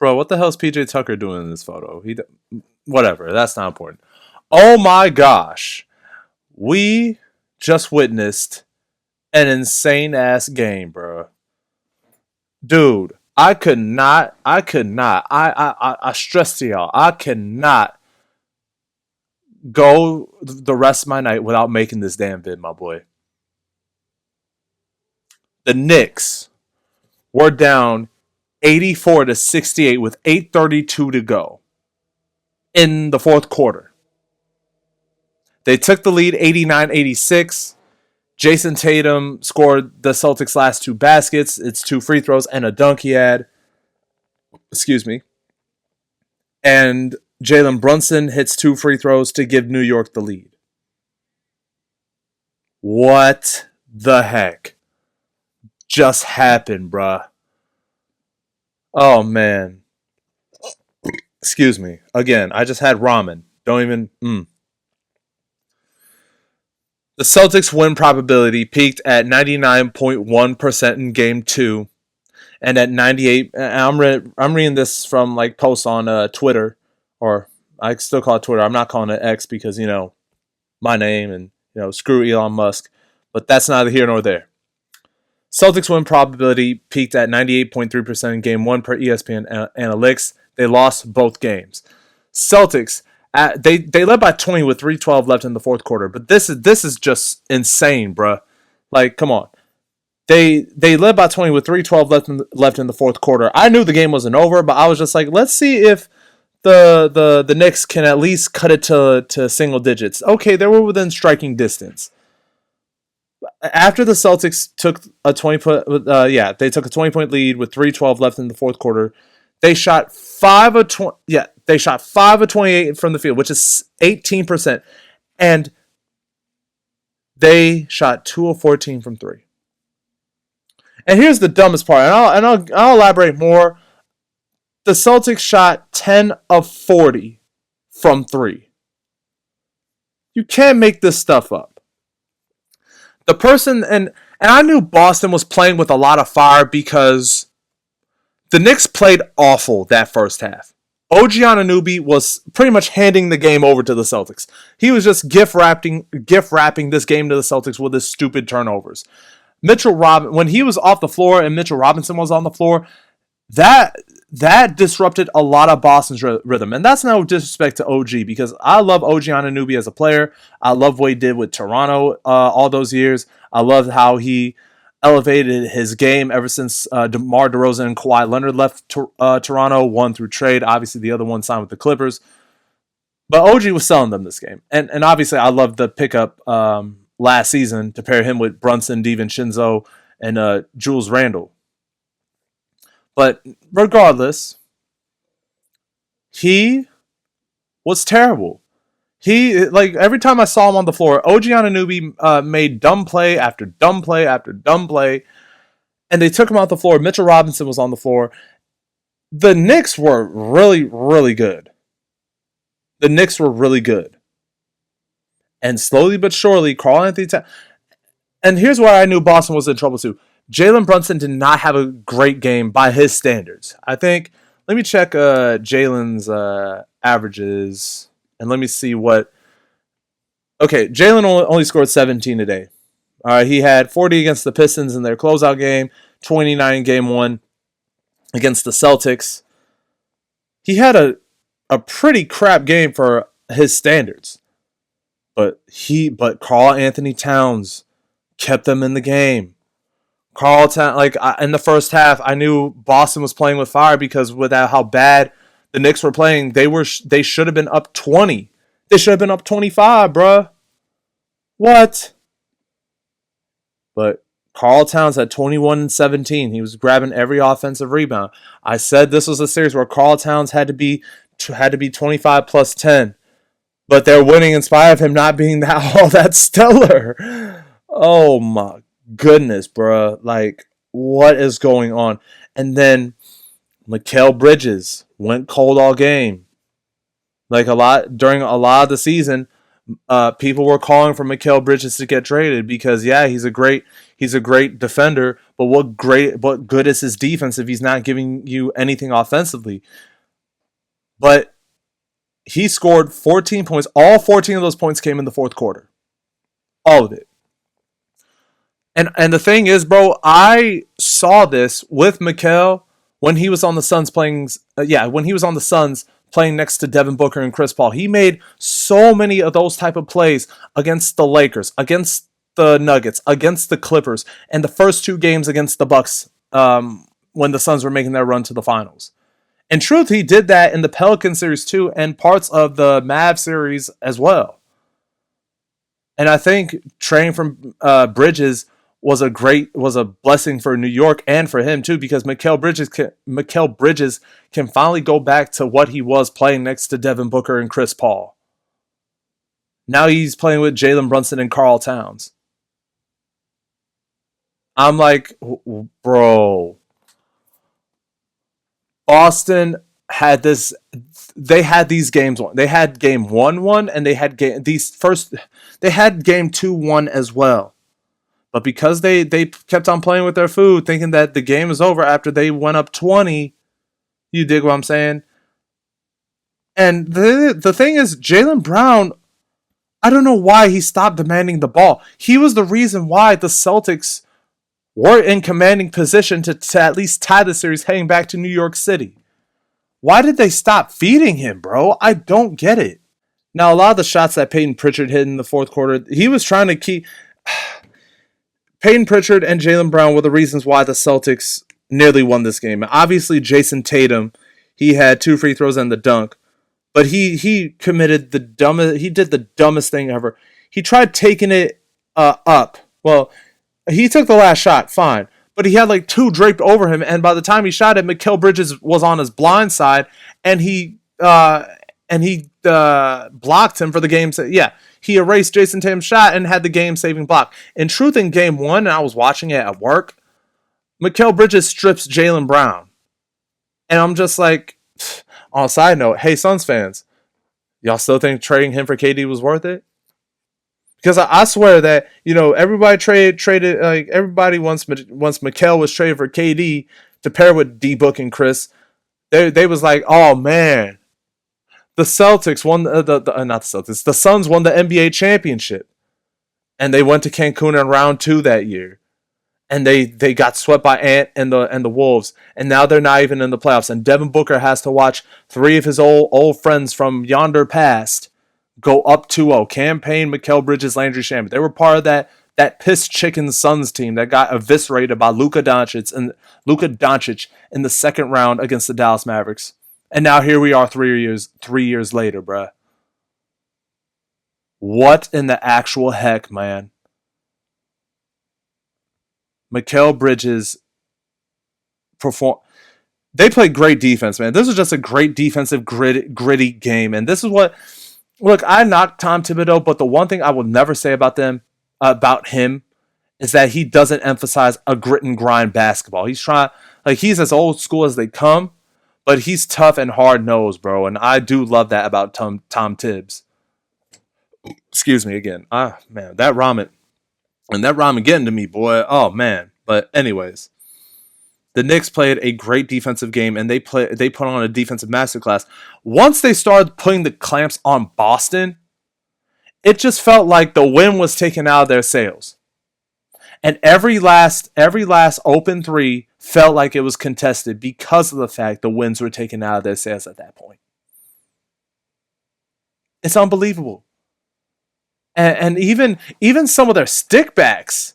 Bro, what the hell's PJ Tucker doing in this photo? Whatever. That's not important. Oh my gosh. We just witnessed an insane ass game, bro. Dude, I stress to y'all, I cannot go the rest of my night without making this damn vid, my boy. The Knicks were down 84-68 with 8:32 to go in the fourth quarter. They took the lead 89-86. Jason Tatum scored the Celtics' last two baskets. It's two free throws and a dunk he had. Excuse me. And Jalen Brunson hits two free throws to give New York the lead. What the heck just happened, bruh? Oh, man. Excuse me. Again, I just had ramen. Don't even... The Celtics win probability peaked at 99.1% in Game 2, and at 98. I'm reading this from like posts on Twitter, or I still call it Twitter. I'm not calling it X because my name and screw Elon Musk. But that's neither here nor there. Celtics win probability peaked at 98.3% in Game 1 per ESPN Analytics. They lost both games. Celtics. They led by 20 with 3:12 left in the fourth quarter, but this is just insane, bruh. Like, come on. They led by 20 with 3:12 left in the fourth quarter. I knew the game wasn't over, but I was just like, let's see if the Knicks can at least cut it to single digits. Okay, they were within striking distance. After the Celtics took a 20-point lead with 3:12 left in the fourth quarter. They shot 5 of 20. Yeah, they shot 5 of 28 from the field, which is 18%, and they shot 2 of 14 from 3. And here's the dumbest part, and I'll elaborate more. The Celtics shot 10 of 40 from 3. You can't make this stuff up. The person and I knew Boston was playing with a lot of fire because the Knicks played awful that first half. OG Anunoby was pretty much handing the game over to the Celtics. He was just gift wrapping this game to the Celtics with his stupid turnovers. When he was off the floor and Mitchell Robinson was on the floor, that disrupted a lot of Boston's rhythm. And that's no disrespect to OG because I love OG Anunoby as a player. I love what he did with Toronto all those years. I love how he elevated his game ever since DeMar DeRozan and Kawhi Leonard left Toronto, one through trade. Obviously, the other one signed with the Clippers. But OG was selling them this game. And obviously, I love the pickup last season to pair him with Brunson, DiVincenzo, and Julius Randle. But regardless, he was terrible. Every time I saw him on the floor, OG Anunoby made dumb play after dumb play after dumb play, and they took him off the floor. Mitchell Robinson was on the floor. The Knicks were really, really good. And slowly but surely, Karl-Anthony Towns. And here's where I knew Boston was in trouble too. Jalen Brunson did not have a great game by his standards. I think, let me check Jalen's averages. And let me see what... Okay, Jalen only scored 17 today. He had 40 against the Pistons in their closeout game, 29 in Game 1 against the Celtics. He had a pretty crap game for his standards. But Karl-Anthony Towns kept them in the game. In the first half, I knew Boston was playing with fire because with how bad the Knicks were playing, they should have been up 20. They should have been up 25, bruh. What? But Karl Towns had 21 and 17. He was grabbing every offensive rebound. I said this was a series where Karl Towns had to be 25 plus 10. But they're winning in spite of him not being all that stellar. Oh my goodness, bruh. Like, what is going on? And Mikal Bridges went cold all game. During a lot of the season, people were calling for Mikal Bridges to get traded because he's a great He's a great defender, but what good is his defense if he's not giving you anything offensively? But he scored 14 points. All 14 of those points came in the fourth quarter. All of it. And the thing is, bro, I saw this with Mikal when he was on the Suns playing. When he was on the Suns playing next to Devin Booker and Chris Paul. He made so many of those type of plays against the Lakers, against the Nuggets, against the Clippers, and the first two games against the Bucks when the Suns were making their run to the finals. In truth, he did that in the Pelican series too, and parts of the Mavs series as well. And I think trading from Bridges was a blessing for New York and for him too, because Mikal Bridges can finally go back to what he was playing next to Devin Booker and Chris Paul. Now he's playing with Jalen Brunson and Karl Towns. I'm like, bro, Boston had this. They had these games won. They had game 1-1, and they had game 2-1 as well. But because they kept on playing with their food, thinking that the game is over after they went up 20, you dig what I'm saying? And the thing is, Jalen Brown, I don't know why he stopped demanding the ball. He was the reason why the Celtics were in commanding position to at least tie the series heading back to New York City. Why did they stop feeding him, bro? I don't get it. Now, a lot of the shots that Peyton Pritchard hit in the fourth quarter, he was trying to keep... Peyton Pritchard and Jalen Brown were the reasons why the Celtics nearly won this game. Obviously, Jason Tatum, he had 2 free throws and the dunk, but he committed the dumbest thing ever. He tried taking it up. Well, he took the last shot, fine, but he had like 2 draped over him, and by the time he shot it, Mikal Bridges was on his blind side, and he blocked him for the game. He erased Jason Tatum's shot and had the game-saving block. In truth, in game 1, and I was watching it at work, Mikal Bridges strips Jalen Brown. And I'm just like, on a side note, hey, Suns fans, y'all still think trading him for KD was worth it? Because I swear that, everybody traded, like, everybody once Mikal was traded for KD to pair with D-Book and Chris, they was like, oh, man, the Celtics won not the Celtics. The Suns won the NBA championship, and they went to Cancun in round 2 that year, and they got swept by Ant and the Wolves, and now they're not even in the playoffs. And Devin Booker has to watch 3 of his old friends from yonder past go up 2-0. Campaign, Mikal Bridges, Landry Shamet. They were part of that piss chicken Suns team that got eviscerated by Luka Doncic in the second round against the Dallas Mavericks. And now here we are 3 years later, bruh. What in the actual heck, man? Mikal Bridges they played great defense, man. This was just a great defensive, gritty game. And this is what... Look, I knocked Tom Thibodeau, but the one thing I will never say about him, is that he doesn't emphasize a grit and grind basketball. He's as old school as they come, but he's tough and hard-nosed, bro. And I do love that about Tom Tibbs. Excuse me again. Man, that ramen getting to me, boy. Oh, man. But anyways, the Knicks played a great defensive game, and they put on a defensive masterclass. Once they started putting the clamps on Boston, it just felt like the wind was taken out of their sails. And every last open 3 felt like it was contested because of the fact the winds were taken out of their sails at that point. It's unbelievable. And even some of their stickbacks,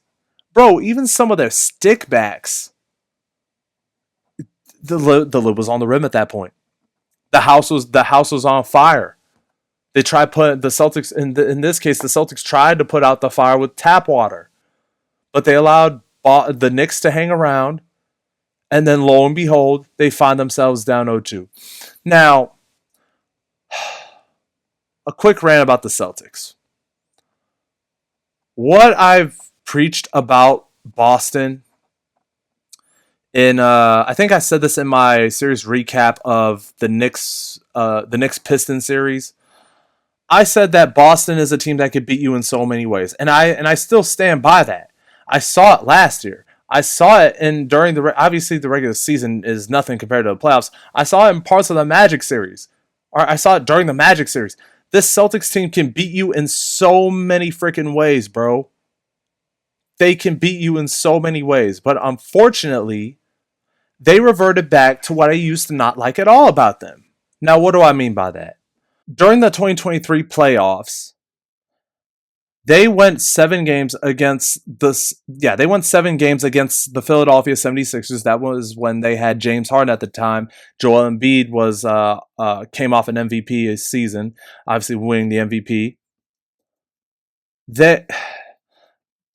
bro, the lid was on the rim at that point. The house was on fire. They tried put the Celtics in this case. The Celtics tried to put out the fire with tap water, but they allowed the Knicks to hang around, and then lo and behold, they find themselves down 0-2. Now, a quick rant about the Celtics. What I've preached about Boston I think I said this in my series recap of the Knicks Pistons series. I said that Boston is a team that could beat you in so many ways, and I still stand by that. I saw it last year. I saw it in during the obviously the regular season is nothing compared to the playoffs. I saw it in parts of the Magic series, or I saw it during the Magic series. This Celtics team can beat you in so many freaking ways, bro. They can beat you in so many ways, but unfortunately, they reverted back to what I used to not like at all about them. Now, what do I mean by that? During the 2023 playoffs, they went 7 games against this. Yeah, they went 7 games against the Philadelphia 76ers. That was when they had James Harden at the time. Joel Embiid was came off an MVP season, obviously winning the MVP. That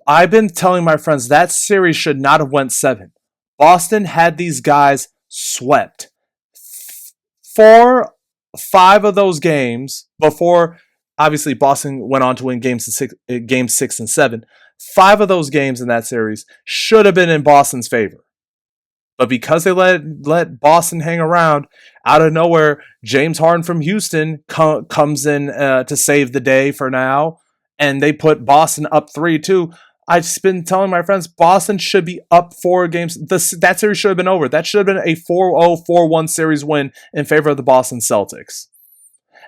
I've been telling my friends that series should not have went 7. Boston had these guys swept. 4, 5 of those games before obviously Boston went on to win game 6 and 7. 5 of those games in that series should have been in Boston's favor. But because they let Boston hang around, out of nowhere, James Harden from Houston comes in to save the day for now, and they put Boston up 3-2. I've been telling my friends Boston should be up 4 games. That series should have been over. That should have been a 4-0, 4-1 series win in favor of the Boston Celtics.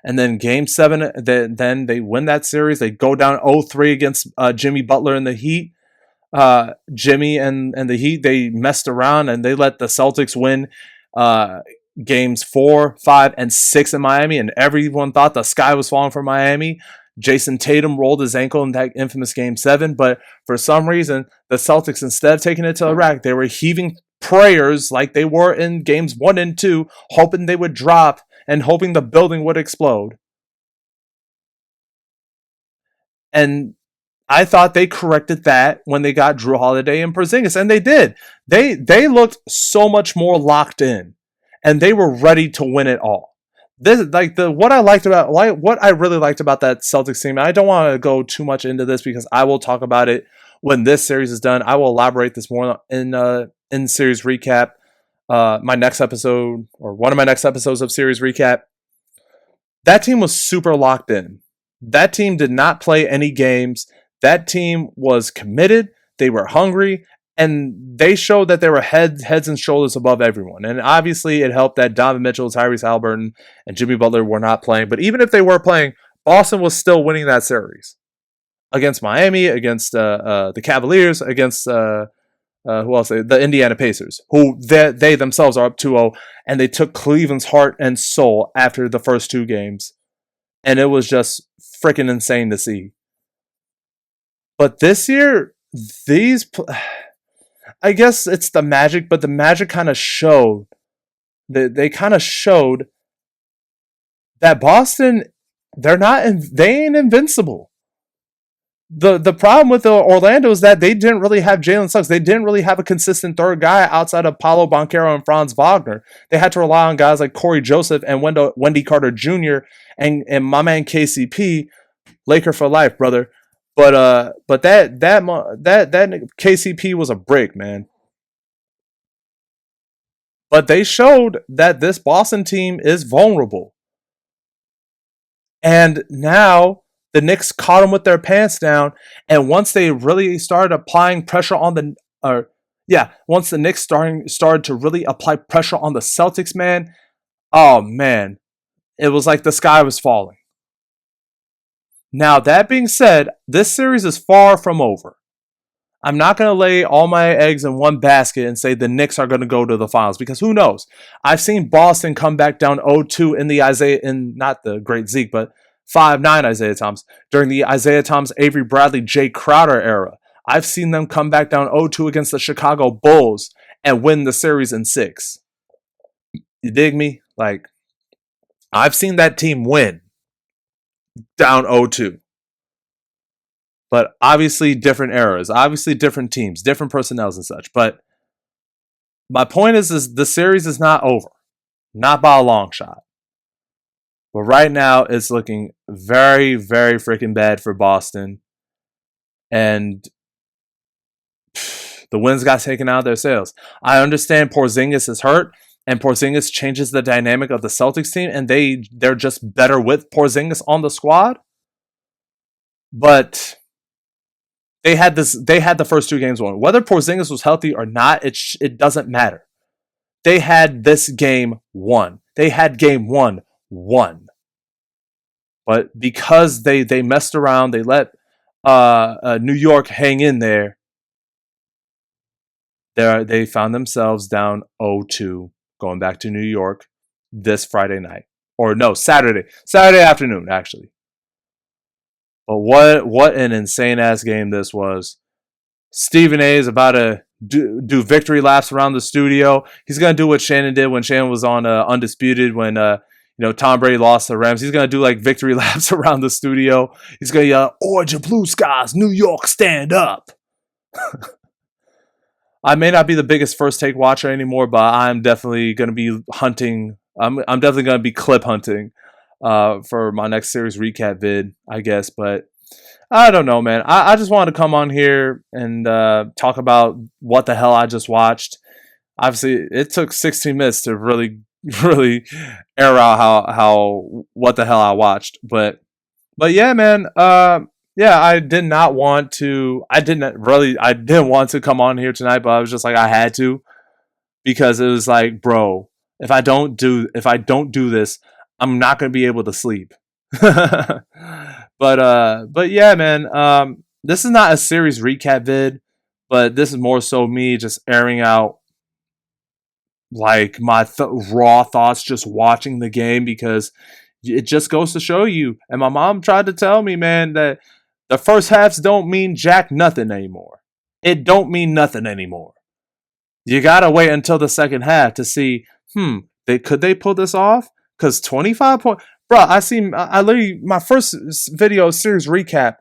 And then game 7, then they win that series. They go down 0-3 against Jimmy Butler in the Heat. Jimmy and the Heat, they messed around and they let the Celtics win games 4, 5, and 6 in Miami, and everyone thought the sky was falling for Miami. Jason Tatum rolled his ankle in that infamous game 7, but for some reason, the Celtics, instead of taking it to the rack, they were heaving prayers like they were in games 1 and 2, hoping they would drop and hoping the building would explode. And I thought they corrected that when they got Drew Holiday and Porzingis, and they did. They looked so much more locked in, and they were ready to win it all. This what I really liked about that Celtics team. And I don't want to go too much into this because I will talk about it when this series is done. I will elaborate this more in series recap. My next episode, or one of my next episodes of series recap. That team was super locked in. That team did not play any games. That team was committed. They were hungry, and they showed that they were heads and shoulders above everyone. And obviously, it helped that Donovan Mitchell, Tyrese Haliburton, and Jimmy Butler were not playing. But even if they were playing, Boston was still winning that series against Miami, against the Cavaliers, against who else? The Indiana Pacers, who they themselves are up 2-0, and they took Cleveland's heart and soul after the first 2 games. And it was just freaking insane to see. But this year, I guess it's the Magic, but the Magic kind of showed, they kind of showed that Boston, they ain't invincible. The problem with Orlando is that they didn't really have Jalen Suggs. They didn't really have a consistent third guy outside of Paolo Banchero and Franz Wagner. They had to rely on guys like Corey Joseph and Wendy Carter Jr. and my man KCP, Laker for life, brother. But that KCP was a brick, man. But they showed that this Boston team is vulnerable. And now the Knicks caught them with their pants down. And once they really started applying pressure on once the Knicks started to really apply pressure on the Celtics, man, oh man, it was like the sky was falling. Now, that being said, this series is far from over. I'm not going to lay all my eggs in one basket and say the Knicks are going to go to the finals, because who knows? I've seen Boston come back down 0-2 not the great Zeke, but 5-9 Isaiah Thomas, during the Isaiah Thomas, Avery Bradley, Jay Crowder era. I've seen them come back down 0-2 against the Chicago Bulls and win the series in 6. You dig me? Like, I've seen that team win down 0-2. But obviously different eras, obviously different teams, different personnels and such. But my point is the series is not over. Not by a long shot. But right now it's looking very, very freaking bad for Boston. And the wins got taken out of their sails. I understand Porzingis is hurt, and Porzingis changes the dynamic of the Celtics team, and they're just better with Porzingis on the squad. But They had the first two games won. Whether Porzingis was healthy or not, it doesn't matter. They had this game won. They had game one won. But because they messed around, they let New York hang in there. They found themselves down 0-2 going back to New York this Friday night. Or no, Saturday afternoon, actually. But what an insane ass game this was. Stephen A is about to do victory laps around the studio. He's gonna do what Shannon did when Shannon was on Undisputed when Tom Brady lost the Rams. He's gonna do like victory laps around the studio. He's gonna yell, "Orange and blue skies, New York, stand up." I may not be the biggest first take watcher anymore, but I'm definitely gonna be hunting. I'm definitely gonna be clip hunting for my next series recap vid, I guess. But I don't know, man. I just wanted to come on here and talk about what the hell I just watched. Obviously, it took 16 minutes to really, really air out how what the hell I watched. But yeah, man. Yeah, I did not want to. I didn't want to come on here tonight, but I was just like I had to because it was like, bro, if I don't do this, I'm not gonna be able to sleep. But yeah, man. This is not a series recap vid, but this is more so me just airing out like my raw thoughts just watching the game because it just goes to show you. And my mom tried to tell me, man, that the first halves don't mean jack nothing anymore. It don't mean nothing anymore. You gotta wait until the second half to see, could they pull this off? Because 25 points, bro. I literally my first video series recap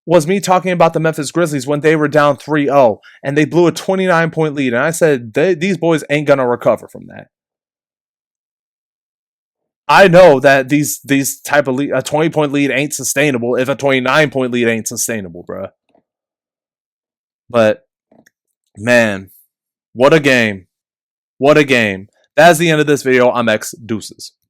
was me talking about the Memphis Grizzlies when they were down 3-0 and they blew a 29-point lead, and I said these boys ain't gonna recover from that. I know that these type of lead, a 20-point lead ain't sustainable if a 29-point lead ain't sustainable, bro. But man, what a game! What a game! That's the end of this video. I'm X Deuces.